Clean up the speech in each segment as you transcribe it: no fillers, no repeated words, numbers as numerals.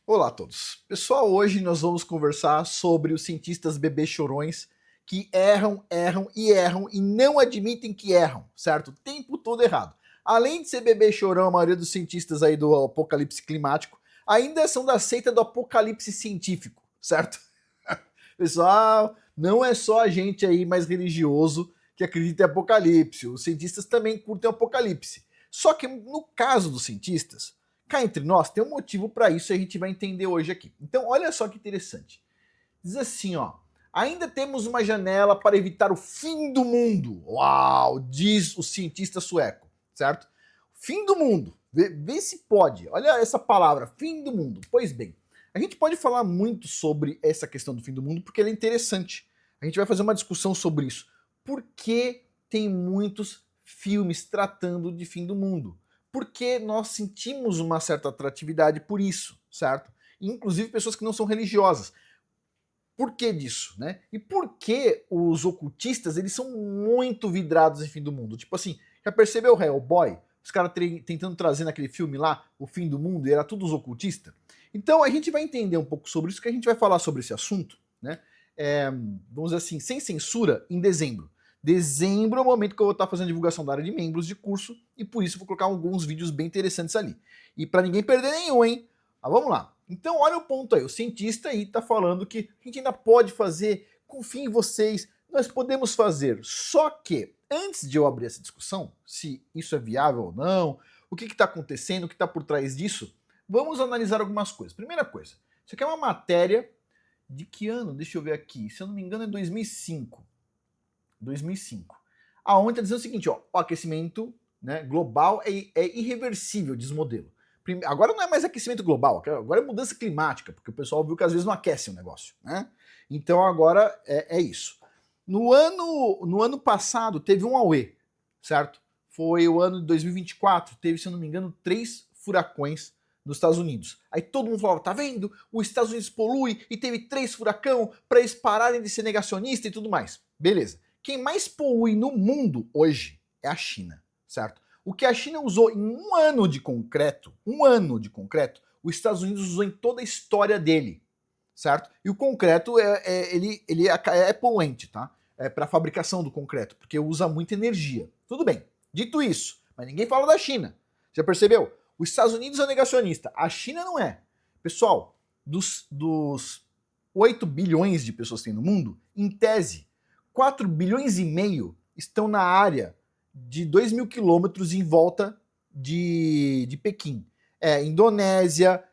Olá a todos. Pessoal, hoje nós vamos conversar sobre os cientistas bebês chorões que erram e não admitem que erram, certo? O tempo todo errado. Além de ser bebê chorão, a maioria dos cientistas aí do apocalipse climático ainda são da seita do apocalipse científico, certo? Pessoal, não é só a gente aí mais religioso que acredita em apocalipse. Os cientistas também curtem o apocalipse. Só que no caso dos cientistas, cá entre nós, tem um motivo para isso e a gente vai entender hoje aqui. Então, olha só que interessante. Diz assim, ó. Ainda temos uma janela para evitar o fim do mundo. Uau, diz o cientista sueco, certo? Fim do mundo. Vê se pode. Olha essa palavra, fim do mundo. Pois bem, a gente pode falar muito sobre essa questão do fim do mundo porque ela é interessante. A gente vai fazer uma discussão sobre isso. Por que tem muitos filmes tratando de fim do mundo? Porque nós sentimos uma certa atratividade por isso, certo? Inclusive pessoas que não são religiosas. Por que disso, né? E por que os ocultistas, eles são muito vidrados em fim do mundo? Tipo assim, já percebeu o Hellboy? Os caras tentando trazer naquele filme lá o fim do mundo e era tudo os ocultistas? Então a gente vai entender um pouco sobre isso, que a gente vai falar sobre esse assunto, né? Vamos dizer assim, sem censura, em dezembro. Dezembro é o momento que eu vou estar fazendo divulgação da área de membros de curso e por isso eu vou colocar alguns vídeos bem interessantes ali. E para ninguém perder nenhum, hein? Mas vamos lá. Então olha o ponto aí, o cientista aí está falando que a gente ainda pode fazer, confie em vocês, nós podemos fazer. Só que, antes de eu abrir essa discussão, se isso é viável ou não, o que está acontecendo, o que está por trás disso, vamos analisar algumas coisas. Primeira coisa, isso aqui é uma matéria de que ano? Deixa eu ver aqui, se eu não me engano é 2005. 2005. Aonde está dizendo o seguinte, ó, o aquecimento, né, global é irreversível, diz o modelo. Agora não é mais aquecimento global, agora é mudança climática, porque o pessoal viu que às vezes não aquece o negócio, né? Então agora é isso. No ano passado teve um auê, certo? Foi o ano de 2024, teve, se eu não me engano, 3 furacões nos Estados Unidos. Aí todo mundo falava, tá vendo? Os Estados Unidos polui e teve 3 furacão para eles pararem de ser negacionista e tudo mais. Beleza. Quem mais polui no mundo hoje é a China, certo? O que a China usou em um ano de concreto, os Estados Unidos usou em toda a história dele, certo? E o concreto ele é poluente, tá? É para fabricação do concreto, porque usa muita energia. Tudo bem. Dito isso, mas ninguém fala da China. Já percebeu? Os Estados Unidos é negacionista, a China não é. Pessoal, dos 8 bilhões de pessoas que tem no mundo, em tese, 4 bilhões e meio estão na área de 2.000 quilômetros em volta de Pequim. Indonésia,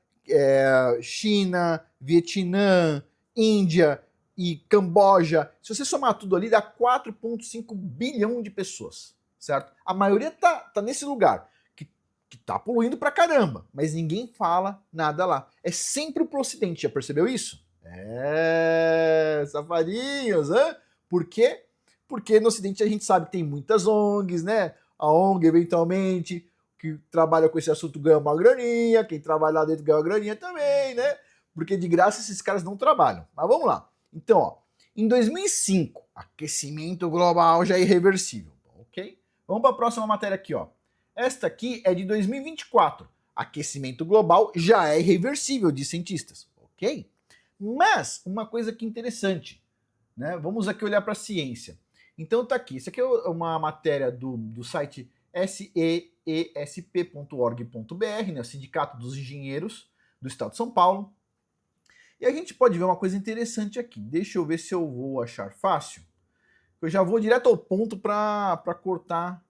China, Vietnã, Índia e Camboja. Se você somar tudo ali, dá 4,5 bilhão de pessoas, certo? A maioria tá nesse lugar, que tá poluindo pra caramba, mas ninguém fala nada lá. É sempre pro ocidente, já percebeu isso? Safadinhos, hein? Por quê? Porque no Ocidente a gente sabe que tem muitas ONGs, né? A ONG, eventualmente, que trabalha com esse assunto ganha uma graninha, quem trabalha lá dentro ganha uma graninha também, né? Porque de graça esses caras não trabalham. Mas vamos lá. Então, ó, em 2005, aquecimento global já é irreversível, ok? Vamos para a próxima matéria aqui, ó. Esta aqui é de 2024. Aquecimento global já é irreversível, diz cientistas, ok? Mas, uma coisa que é interessante, né? Vamos aqui olhar para a ciência. Então tá aqui, isso aqui é uma matéria do site seesp.org.br, né, o Sindicato dos Engenheiros do Estado de São Paulo. E a gente pode ver uma coisa interessante aqui. Deixa eu ver se eu vou achar fácil. Eu já vou direto ao ponto para cortar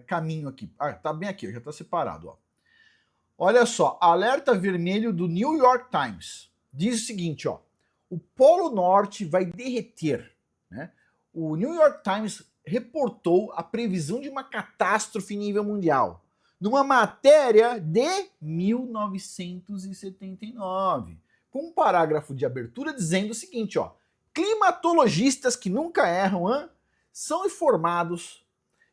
caminho aqui. Ah, tá bem aqui, já tá separado. Ó. Olha só, alerta vermelho do New York Times. Diz o seguinte, ó. O Polo Norte vai derreter, né? O New York Times reportou a previsão de uma catástrofe em nível mundial, numa matéria de 1979, com um parágrafo de abertura dizendo o seguinte, ó, climatologistas que nunca erram, são informados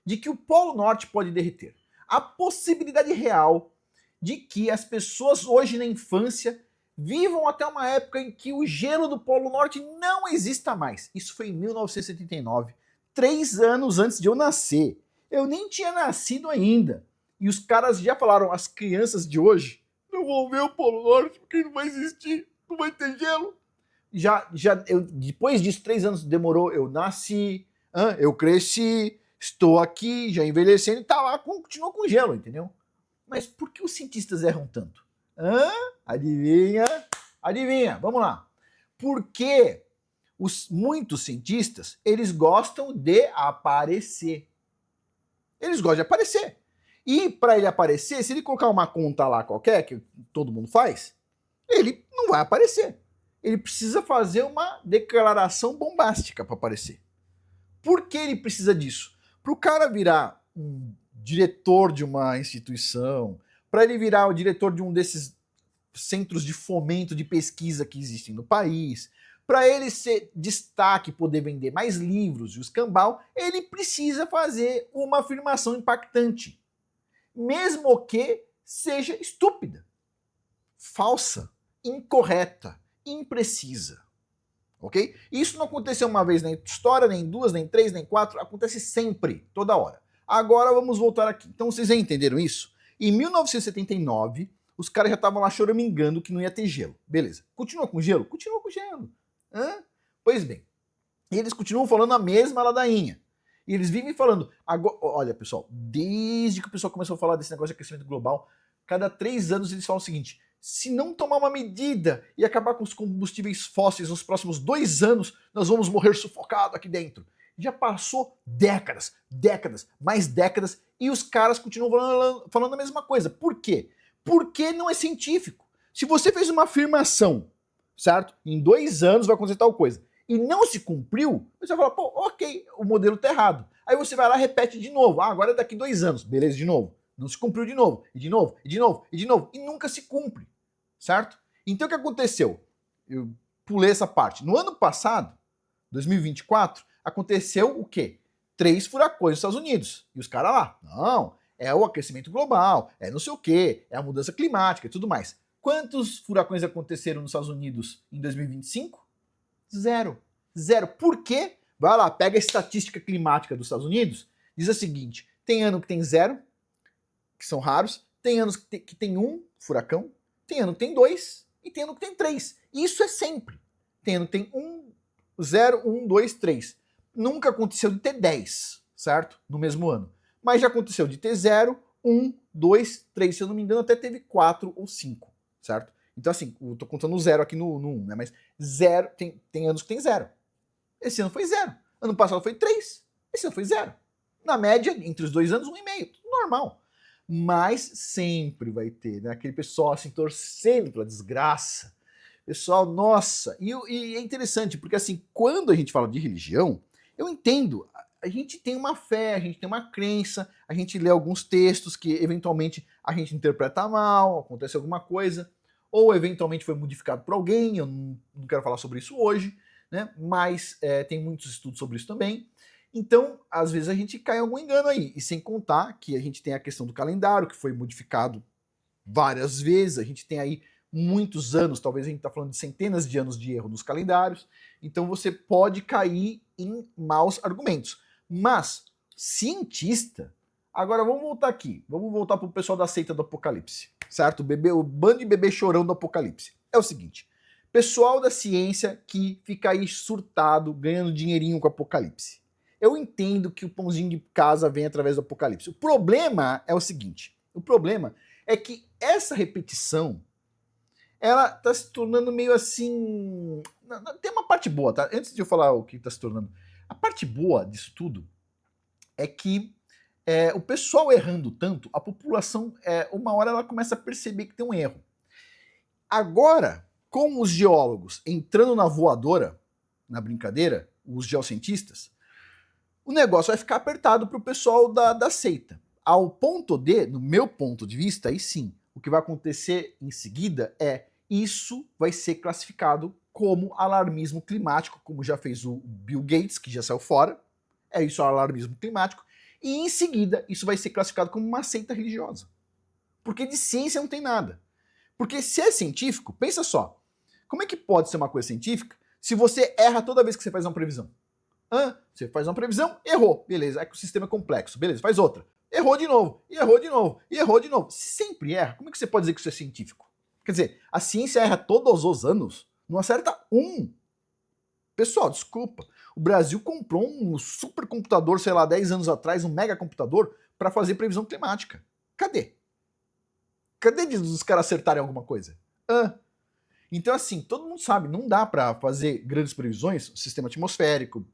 de que o Polo Norte pode derreter. A possibilidade real de que as pessoas hoje na infância vivam até uma época em que o gelo do Polo Norte não exista mais. Isso foi em 1979, 3 anos antes de eu nascer. Eu nem tinha nascido ainda. E os caras já falaram, as crianças de hoje não vou ver o Polo Norte porque não vai existir, não vai ter gelo. Depois disso, 3 anos demorou, eu nasci, eu cresci, estou aqui, já envelhecendo e tá lá, continua com gelo, entendeu? Mas por que os cientistas erram tanto? Adivinha? Adivinha, vamos lá. Porque muitos cientistas, eles gostam de aparecer. Eles gostam de aparecer. E para ele aparecer, se ele colocar uma conta lá qualquer, que todo mundo faz, ele não vai aparecer. Ele precisa fazer uma declaração bombástica para aparecer. Por que ele precisa disso? Para o cara virar um diretor de uma instituição, para ele virar o diretor de um desses centros de fomento de pesquisa que existem no país, para ele ser destaque, poder vender mais livros e o escambau, ele precisa fazer uma afirmação impactante. Mesmo que seja estúpida, falsa, incorreta, imprecisa. Ok? Isso não aconteceu uma vez na história, nem duas, nem três, nem quatro, acontece sempre, toda hora. Agora vamos voltar aqui. Então vocês já entenderam isso? Em 1979, os caras já estavam lá choramingando que não ia ter gelo. Beleza. Continua com gelo? Continua com gelo. Pois bem, eles continuam falando a mesma ladainha. E eles vivem falando... Agora, olha, pessoal, desde que o pessoal começou a falar desse negócio de aquecimento global, cada 3 anos eles falam o seguinte: se não tomar uma medida e acabar com os combustíveis fósseis nos próximos 2 anos, nós vamos morrer sufocados aqui dentro. Já passou décadas, mais décadas, e os caras continuam falando a mesma coisa. Por quê? Porque não é científico. Se você fez uma afirmação, certo? Em 2 anos vai acontecer tal coisa, e não se cumpriu, você vai falar, pô, ok, o modelo tá errado. Aí você vai lá e repete de novo. Agora é daqui 2 anos. Beleza, de novo. Não se cumpriu de novo, e de novo, e de novo, e de novo, e nunca se cumpre, certo? Então o que aconteceu? Eu pulei essa parte. No ano passado, 2024, aconteceu o quê? 3 furacões nos Estados Unidos. E os caras lá, não, é o aquecimento global, é não sei o quê, é a mudança climática e tudo mais. Quantos furacões aconteceram nos Estados Unidos em 2025? 0. Por quê? Vai lá, pega a estatística climática dos Estados Unidos, diz o seguinte: tem ano que tem 0, que são raros, tem anos que tem 1 furacão, tem ano que tem 2 e tem ano que tem 3. Isso é sempre. Tem ano que tem 1, 0, 1, 2, 3. Nunca aconteceu de ter 10, certo? No mesmo ano. Mas já aconteceu de ter 0, 1, 2, 3. Se eu não me engano, até teve 4 ou 5, certo? Então, assim, eu tô contando o 0 aqui no 1, né? Mas 0, tem anos que tem 0. Esse ano foi 0. Ano passado foi 3. Esse ano foi 0. Na média, entre os 2 anos, 1,5. Tudo normal. Mas sempre vai ter, né? Aquele pessoal assim, torcendo pela desgraça. Pessoal, nossa. E é interessante, porque assim, quando a gente fala de religião, eu entendo. A gente tem uma fé, a gente tem uma crença, a gente lê alguns textos que eventualmente a gente interpreta mal, acontece alguma coisa, ou eventualmente foi modificado por alguém, eu não quero falar sobre isso hoje, né? Mas tem muitos estudos sobre isso também. Então, às vezes a gente cai em algum engano aí, e sem contar que a gente tem a questão do calendário, que foi modificado várias vezes, a gente tem aí muitos anos, talvez a gente está falando de centenas de anos de erro nos calendários, então você pode cair em maus argumentos. Mas, cientista, agora vamos voltar aqui, vamos voltar para o pessoal da seita do Apocalipse, certo? O bando de bebê chorão do Apocalipse. É o seguinte, pessoal da ciência que fica aí surtado, ganhando dinheirinho com o Apocalipse. Eu entendo que o pãozinho de casa vem através do Apocalipse. O problema é o seguinte, o problema é que essa repetição, ela tá se tornando meio assim... Tem uma parte boa, tá? Antes de eu falar o que tá se tornando, a parte boa disso tudo é que o pessoal errando tanto, a população, uma hora ela começa a perceber que tem um erro. Agora, com os geólogos entrando na voadora, na brincadeira, os geocientistas, o negócio vai ficar apertado para o pessoal da seita. Ao ponto de, no meu ponto de vista, aí sim, o que vai acontecer em seguida isso vai ser classificado como alarmismo climático, como já fez o Bill Gates, que já saiu fora. Isso é alarmismo climático. E em seguida, isso vai ser classificado como uma seita religiosa. Porque de ciência não tem nada. Porque se é científico, pensa só, como é que pode ser uma coisa científica se você erra toda vez que você faz uma previsão? Você faz uma previsão, errou, beleza, é que o sistema é complexo, beleza, faz outra, errou de novo, e errou de novo, e errou de novo. Se sempre erra, como é que você pode dizer que isso é científico? Quer dizer, a ciência erra todos os anos, não acerta um. Pessoal, desculpa, o Brasil comprou um supercomputador, sei lá, 10 anos atrás, um megacomputador, para fazer previsão climática. Cadê? Cadê os caras acertarem alguma coisa? Então, assim, todo mundo sabe, não dá para fazer grandes previsões, sistema atmosférico,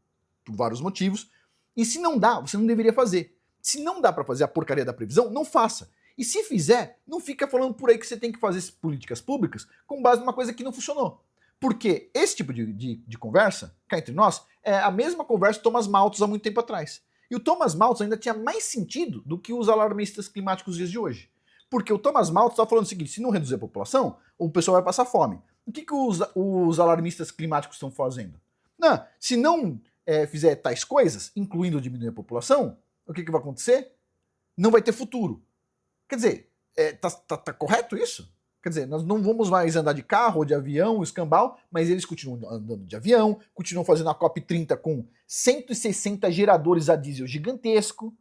por vários motivos. E se não dá, você não deveria fazer. Se não dá para fazer a porcaria da previsão, não faça. E se fizer, não fica falando por aí que você tem que fazer políticas públicas com base numa coisa que não funcionou. Porque esse tipo de conversa, cá entre nós, é a mesma conversa do Thomas Malthus há muito tempo atrás. E o Thomas Malthus ainda tinha mais sentido do que os alarmistas climáticos dos dias de hoje. Porque o Thomas Malthus estava falando o seguinte, se não reduzir a população, o pessoal vai passar fome. O que os alarmistas climáticos estão fazendo? Não, se não fizer tais coisas, incluindo diminuir a população, o que vai acontecer? Não vai ter futuro. Quer dizer, tá correto isso? Quer dizer, nós não vamos mais andar de carro ou de avião, escambau, mas eles continuam andando de avião, continuam fazendo a COP30 com 160 geradores a diesel gigantesco.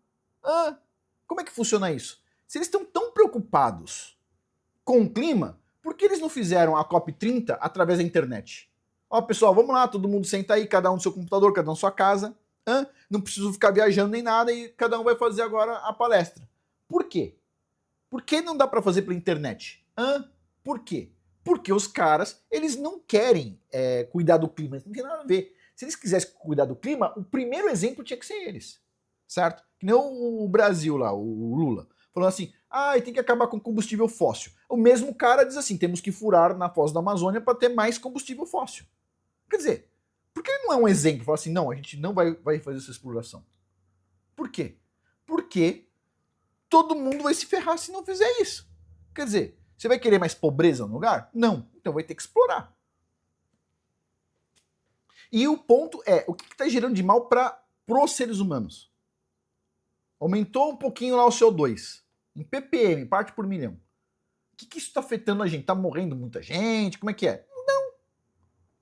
Como é que funciona isso? Se eles estão tão preocupados com o clima, por que eles não fizeram a COP30 através da internet? Ó, pessoal, vamos lá, todo mundo senta aí, cada um no seu computador, cada um na sua casa. Não preciso ficar viajando nem nada e cada um vai fazer agora a palestra. Por quê? Por que não dá para fazer pela internet? Por quê? Porque os caras, eles não querem cuidar do clima, não tem nada a ver. Se eles quisessem cuidar do clima, o primeiro exemplo tinha que ser eles, certo? Que nem o Brasil lá, o Lula, falando assim, tem que acabar com combustível fóssil. O mesmo cara diz assim, temos que furar na foz da Amazônia para ter mais combustível fóssil. Quer dizer, por que ele não é um exemplo? Fala assim, não, a gente não vai fazer essa exploração. Por quê? Porque todo mundo vai se ferrar se não fizer isso. Quer dizer, você vai querer mais pobreza no lugar? Não. Então vai ter que explorar. E o ponto é, o que está gerando de mal para os seres humanos? Aumentou um pouquinho lá o CO2. Em ppm, parte por milhão. O que isso está afetando a gente? Está morrendo muita gente? Como é que é?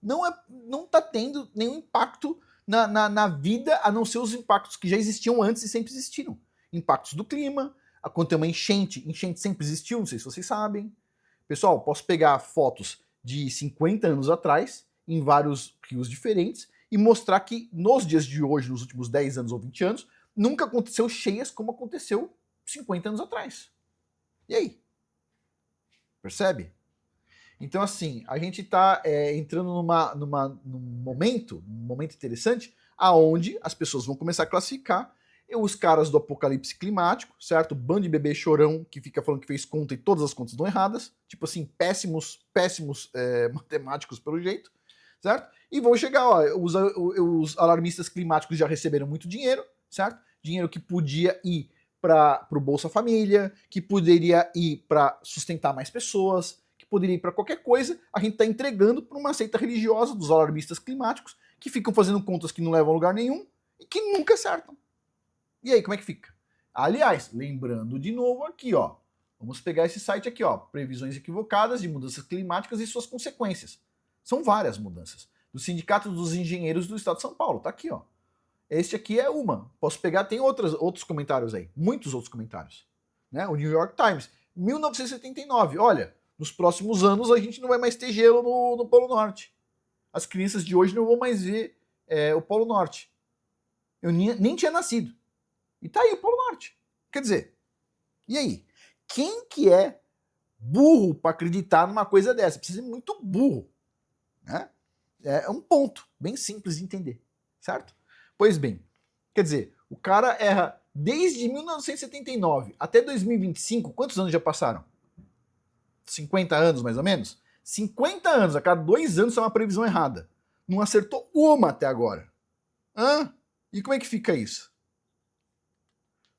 Não está tendo nenhum impacto na vida, a não ser os impactos que já existiam antes e sempre existiram. Impactos do clima, quando tem uma enchente sempre existiu, não sei se vocês sabem. Pessoal, posso pegar fotos de 50 anos atrás, em vários rios diferentes, e mostrar que nos dias de hoje, nos últimos 10 anos ou 20 anos, nunca aconteceu cheias como aconteceu 50 anos atrás. E aí? Percebe? Então, assim, a gente está entrando num momento interessante, aonde as pessoas vão começar a classificar os caras do apocalipse climático, certo? Bando de bebê chorão que fica falando que fez conta e todas as contas estão erradas. Tipo assim, péssimos matemáticos pelo jeito, certo? E vão chegar, ó, os alarmistas climáticos já receberam muito dinheiro, certo? Dinheiro que podia ir para o Bolsa Família, que poderia ir para sustentar mais pessoas, que poderia ir para qualquer coisa. A gente está entregando para uma seita religiosa dos alarmistas climáticos que ficam fazendo contas que não levam a lugar nenhum e que nunca acertam. E aí, como é que fica? Aliás, lembrando de novo aqui, ó, vamos pegar esse site aqui, ó, previsões equivocadas de mudanças climáticas e suas consequências. São várias mudanças. Do Sindicato dos Engenheiros do Estado de São Paulo, tá aqui, ó. Este aqui é uma. Posso pegar, tem outros comentários aí, muitos outros comentários. Né? O New York Times, 1979, olha, nos próximos anos a gente não vai mais ter gelo no Polo Norte. As crianças de hoje não vão mais ver o Polo Norte. Eu nem tinha nascido. E tá aí o Polo Norte. Quer dizer, e aí? Quem que é burro para acreditar numa coisa dessa? Precisa ser muito burro. Né? É um ponto bem simples de entender, certo? Pois bem, quer dizer, o cara erra desde 1979 até 2025, quantos anos já passaram? 50 anos, mais ou menos? 50 anos, a cada 2 anos é uma previsão errada. Não acertou uma até agora. E como é que fica isso?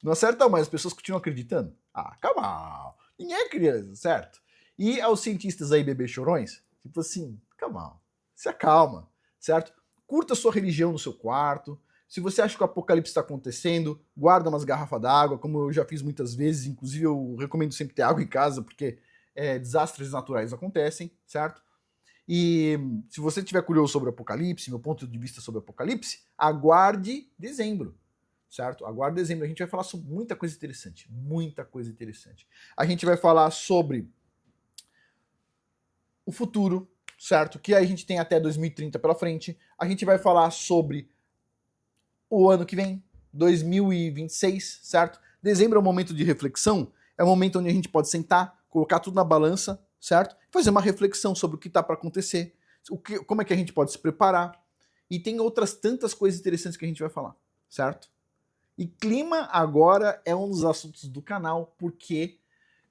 Não acerta mais, as pessoas continuam acreditando? Calma, ninguém é criança, certo? E aos cientistas aí, bebê chorões, tipo assim, calma, se acalma, certo? Curta sua religião no seu quarto. Se você acha que o apocalipse está acontecendo, guarda umas garrafas d'água, como eu já fiz muitas vezes, inclusive eu recomendo sempre ter água em casa, porque desastres naturais acontecem, certo? E se você estiver curioso sobre o apocalipse, meu ponto de vista sobre o apocalipse, aguarde dezembro. certo? Aguarde dezembro, a gente vai falar sobre muita coisa interessante, muita coisa interessante. A gente vai falar sobre o futuro, certo? Que a gente tem até 2030 pela frente. A gente vai falar sobre o ano que vem, 2026, certo? Dezembro é um momento de reflexão, é um momento onde a gente pode sentar, colocar tudo na balança, certo? Fazer uma reflexão sobre o que está para acontecer, como é que a gente pode se preparar. E tem outras tantas coisas interessantes que a gente vai falar, certo? E clima agora é um dos assuntos do canal, porque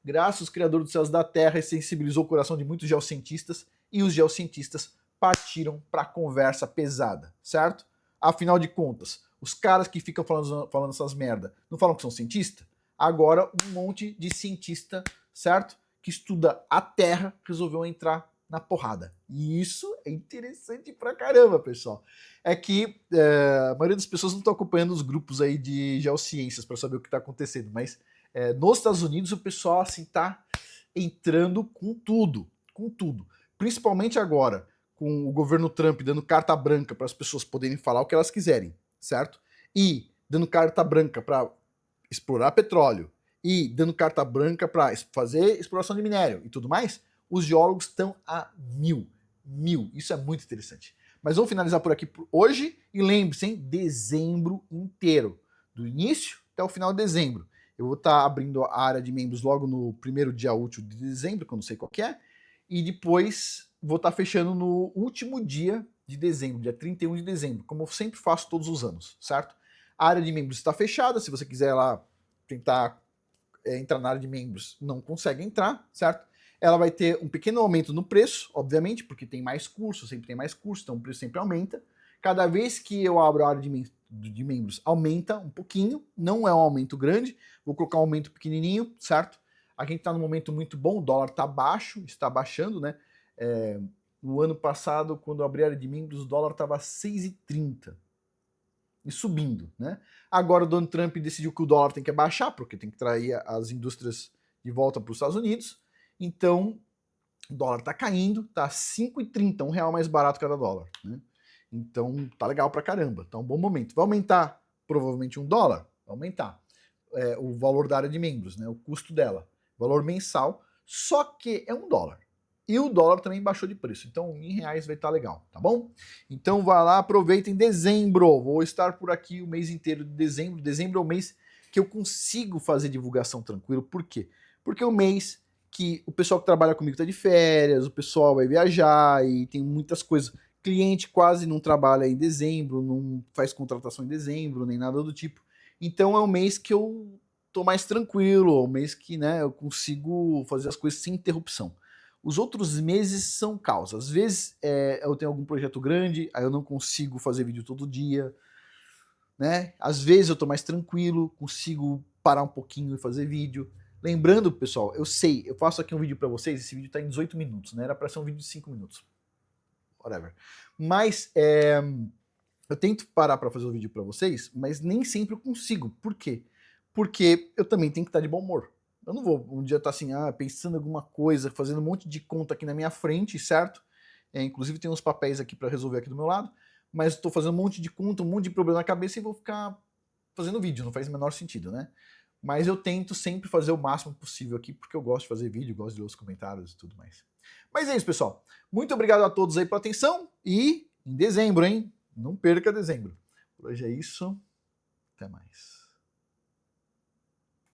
graças aos criadores dos céus da Terra, sensibilizou o coração de muitos geocientistas, e os geocientistas partiram para a conversa pesada, certo? Afinal de contas, os caras que ficam falando essas merda não falam que são cientistas? Agora um monte de cientista, certo? Que estuda a Terra resolveu entrar na porrada. E isso é interessante pra caramba, pessoal. É que a maioria das pessoas não estão acompanhando os grupos aí de geociências para saber o que está acontecendo, mas nos Estados Unidos o pessoal assim tá entrando com tudo, com tudo. Principalmente agora, com o governo Trump dando carta branca para as pessoas poderem falar o que elas quiserem, certo? E dando carta branca para explorar petróleo e dando carta branca para fazer exploração de minério e tudo mais, os geólogos estão a mil. Isso é muito interessante. Mas vamos finalizar por aqui por hoje e lembre-se, hein, dezembro inteiro, do início até o final de dezembro. Eu vou estar abrindo a área de membros logo no primeiro dia útil de dezembro, que eu não sei qual que é, e depois vou estar fechando no último dia de dezembro, dia 31 de dezembro, como eu sempre faço todos os anos, certo? A área de membros está fechada, se você quiser lá tentar entrar na área de membros, não consegue entrar, certo? Ela vai ter um pequeno aumento no preço, obviamente, porque tem mais curso, sempre tem mais curso, então o preço sempre aumenta. Cada vez que eu abro a área de membros, aumenta um pouquinho, não é um aumento grande, vou colocar um aumento pequenininho, certo? A gente está num momento muito bom, o dólar está baixo, está baixando, né? No ano passado, quando eu abri a área de membros, o dólar estava 6,30 e subindo, né? Agora o Donald Trump decidiu que o dólar tem que baixar, porque tem que trair as indústrias de volta para os Estados Unidos. Então, o dólar tá caindo, tá 5,30, R$1 mais barato cada dólar, né? Então, tá legal pra caramba, tá um bom momento. Vai aumentar provavelmente $1? Vai aumentar o valor da área de membros, né? O custo dela, valor mensal, só que é $1. E o dólar também baixou de preço, então em reais vai estar legal, tá bom? Então vai lá, aproveita em dezembro, vou estar por aqui o mês inteiro de dezembro. Dezembro é o mês que eu consigo fazer divulgação tranquilo, por quê? Porque é o mês que o pessoal que trabalha comigo está de férias, o pessoal vai viajar e tem muitas coisas. Cliente quase não trabalha em dezembro, não faz contratação em dezembro, nem nada do tipo. Então é um mês que eu tô mais tranquilo, é um mês que, né, eu consigo fazer as coisas sem interrupção. Os outros meses são caos. Às vezes eu tenho algum projeto grande, aí eu não consigo fazer vídeo todo dia, né? Às vezes eu tô mais tranquilo, consigo parar um pouquinho e fazer vídeo. Lembrando, pessoal, eu sei, eu faço aqui um vídeo pra vocês, esse vídeo tá em 18 minutos, né? Era pra ser um vídeo de 5 minutos. Whatever. Mas eu tento parar pra fazer o vídeo pra vocês, mas nem sempre eu consigo. Por quê? Porque eu também tenho que estar de bom humor. Eu não vou um dia estar assim, pensando em alguma coisa, fazendo um monte de conta aqui na minha frente, certo? Inclusive tem uns papéis aqui pra resolver aqui do meu lado, mas estou fazendo um monte de conta, um monte de problema na cabeça e vou ficar fazendo vídeo, não faz o menor sentido, né? Mas eu tento sempre fazer o máximo possível aqui, porque eu gosto de fazer vídeo, gosto de ler os comentários e tudo mais. Mas é isso, pessoal. Muito obrigado a todos aí pela atenção e em dezembro, hein? Não perca dezembro. Por hoje é isso. Até mais.